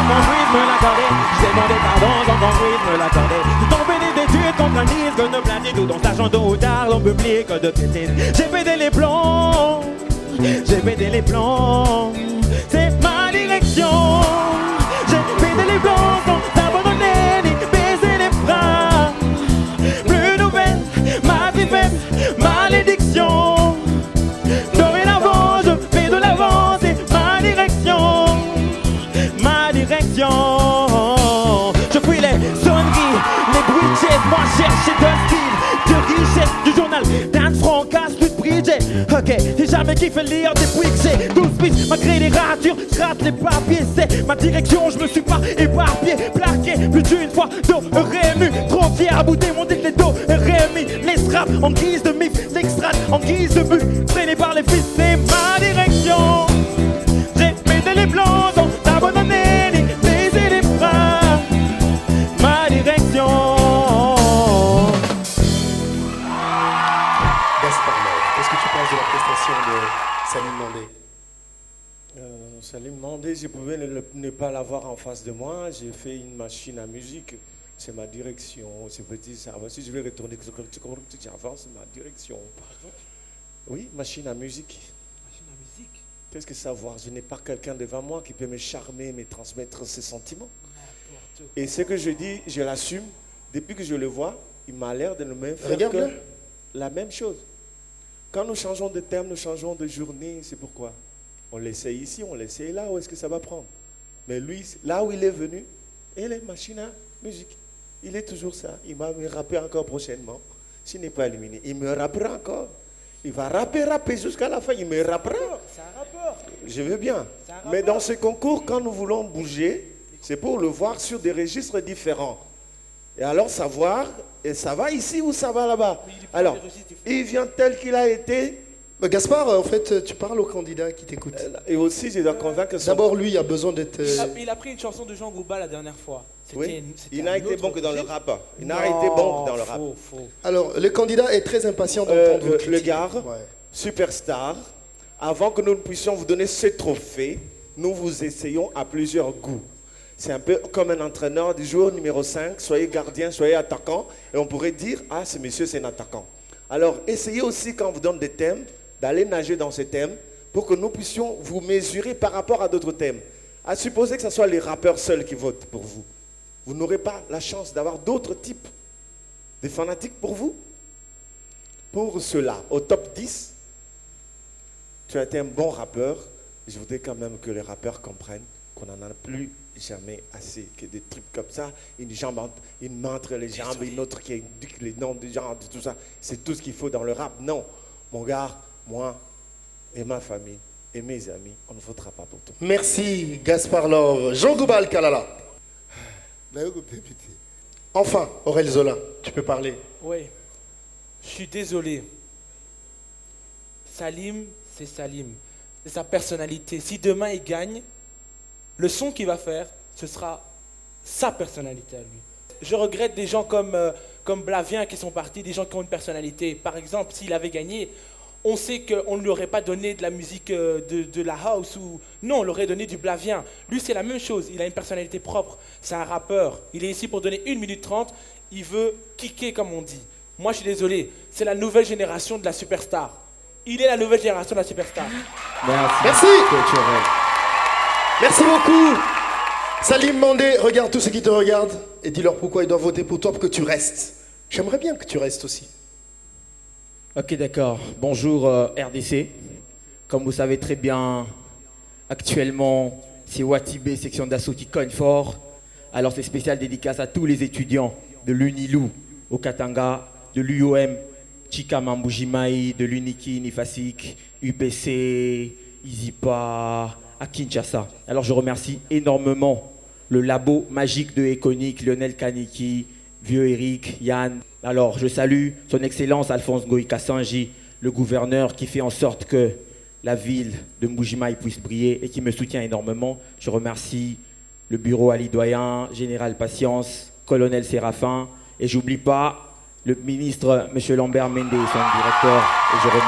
Jean-François me l'accorder. J'ai demandé pardon, Jean-François me l'accorder. J'ai tombé des études contre un disque de platitude, dont sachant tôt ou tard l'on publie que de bêtises. J'ai pété les plombs, j'ai pété les plombs. C'est ma direction. J'ai pété les plombs sans abandonner ni baisser les bras. Plus nouvelle, ma vie faible, malédiction. Dorénavant, je fais de l'avant, c'est ma direction. Ma direction. Je fuis les sonneries, les bruits de chaises. Moi chercher d'un style de richesse du journal Dance Franck, casse plus de Bridget. Ok, j'ai jamais kiffé lire depuis que j'ai 12 piges. Malgré les ratures, je rate les papiers. C'est ma direction, je me suis pas éparpillé. Plaqué plus d'une fois, dos rému. Trop fier à bouder mon dit les dos rémi. Les straps en guise de mif, l'extrate en guise de but. Traîné par les fils, c'est ma direction. J'ai pété les blancs sans abandonner ni baiser les bras. Ma direction. Gaspard Noé, qu'est-ce que tu penses de la prestation de Salim Mandé? Salim Mandé, je pouvais ne pas l'avoir en face de moi. J'ai fait une machine à musique. C'est ma direction. C'est petit, ça. Si je vais retourner, j'avance, c'est ma direction. Pardon? Oui, machine à musique. Machine à musique. Qu'est-ce que savoir? Je n'ai pas quelqu'un devant moi qui peut me charmer, me transmettre ses sentiments. Et ce que je dis, je l'assume. Depuis que je le vois, il m'a l'air de ne même faire que la même chose. Quand nous changeons de thème, nous changeons de journée, c'est pourquoi. On l'essaye ici, on l'essaye là, où est-ce que ça va prendre? Mais lui, là où il est venu, il est machine à musique. Il est toujours ça. Il va me rapper encore prochainement. S'il n'est pas éliminé, il me rappera encore. Il va rapper jusqu'à la fin, il me rappera. C'est un rapport. Je veux bien. Mais dans ce concours, quand nous voulons bouger, c'est pour le voir sur des registres différents. Et alors savoir, et ça va ici ou ça va là-bas. Alors, il vient tel qu'il a été. Mais Gaspard, en fait, tu parles au candidat qui t'écoute. Et aussi, je dois convaincre son... D'abord, lui, il a besoin d'être... Il a pris une chanson de Jean Gouba la dernière fois. Oui. Il n'a été bon que dans le rap. Il n'a été bon que dans le rap. Faux. Alors, le candidat est très impatient d'entendre le gars, superstar, avant que nous ne puissions vous donner ce trophée, nous vous essayons à plusieurs goûts. C'est un peu comme un entraîneur du jour numéro 5, soyez gardien, soyez attaquant, et on pourrait dire, ah, ce monsieur, c'est un attaquant. Alors, essayez aussi, quand on vous donne des thèmes, d'aller nager dans ces thèmes, pour que nous puissions vous mesurer par rapport à d'autres thèmes. À supposer que ce soit les rappeurs seuls qui votent pour vous. Vous n'aurez pas la chance d'avoir d'autres types de fanatiques pour vous. Pour cela, au top 10, tu as été un bon rappeur. Je voudrais quand même que les rappeurs comprennent qu'on n'en a plus jamais assez. Que des trucs comme ça, une main entre les jambes, une autre qui indique les noms des gens, tout ça. C'est tout ce qu'il faut dans le rap. Non, mon gars, moi et ma famille et mes amis, on ne votera pas pour toi. Merci Gaspard Love. Jean Goubal Kalala. Enfin, Aurel Zola, tu peux parler. Oui. Je suis désolé. Salim, c'est Salim. C'est sa personnalité. Si demain il gagne, le son qu'il va faire, ce sera sa personnalité à lui. Je regrette des gens comme Blavien qui sont partis, des gens qui ont une personnalité. Par exemple, s'il avait gagné, on sait qu'on ne lui aurait pas donné de la musique de la house ou... Non, on l'aurait donné du Blavien. Lui, c'est la même chose. Il a une personnalité propre. C'est un rappeur. Il est ici pour donner 1 minute 30. Il veut kicker, comme on dit. Moi, je suis désolé. C'est la nouvelle génération de la superstar. Il est la nouvelle génération de la superstar. Merci. Merci beaucoup. Salim Mandé, regarde tous ceux qui te regardent et dis-leur pourquoi ils doivent voter pour toi pour que tu restes. J'aimerais bien que tu restes aussi. Ok, d'accord. Bonjour RDC. Comme vous savez très bien, actuellement, c'est Watibé, section d'assaut qui cogne fort. Alors c'est spécial dédicace à tous les étudiants de l'Unilou au Katanga, de l'UOM, Chikamamboujimaï, de l'Uniki, Nifasik, UPC, Izipa, à Kinshasa. Alors je remercie énormément le labo magique de Econic, Lionel Kaniki, Vieux Eric, Yann. Alors, je salue son Excellence Alphonse Goïka Sanji, le gouverneur qui fait en sorte que la ville de Mbujimaï puisse briller et qui me soutient énormément. Je remercie le bureau Ali Doyen, Général Patience, Colonel Séraphin, et j'oublie pas le ministre, M. Lambert Mende, son directeur. Et je remercie